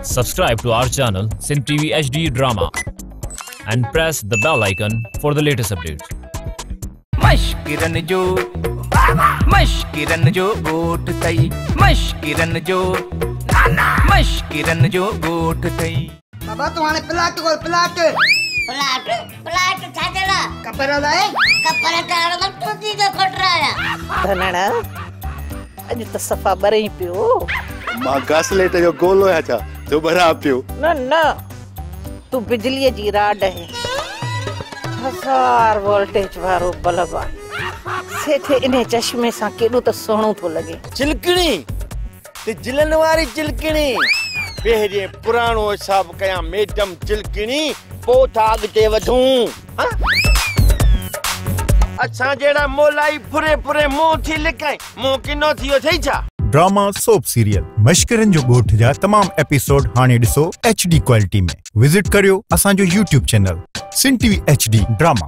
Subscribe to our channel Sin TV HD Drama and press the bell icon for the latest updates. मशकिरन जो गोट तई मशकिरन जो गोट तई बाबा तुम्हारे प्लाट को प्लाट छातेला कपड़ा लाए कपड़ा चार मत तुझी के फट रहा है धनड़ा अज तो सफा बरई पियो मां घासलेट जो गोलो है छा जो बरा पियो न तू बिजली जी राड है 1000 वोल्टेज वारो बल्ब आहे सेठे इने चश्मे सा केडो तो सोणो तो लगे चिलकणी ते जिलन वारी चिलकणी पहिरे पुराणो हिसाब कया मैडम चिलकणी पोथा अगते वधूं अच्छा जेड़ा मोलाई पुरे मो थी लिकाई मो किनो थियो थई छा ड्रामा सोप सीरियल मशकिरन जो गोठ जा तमाम एपिसोड हाने दिसो HD क्वालिटी में विजिट करियो असा जो YouTube चैनल सिन TV HD ड्रामा।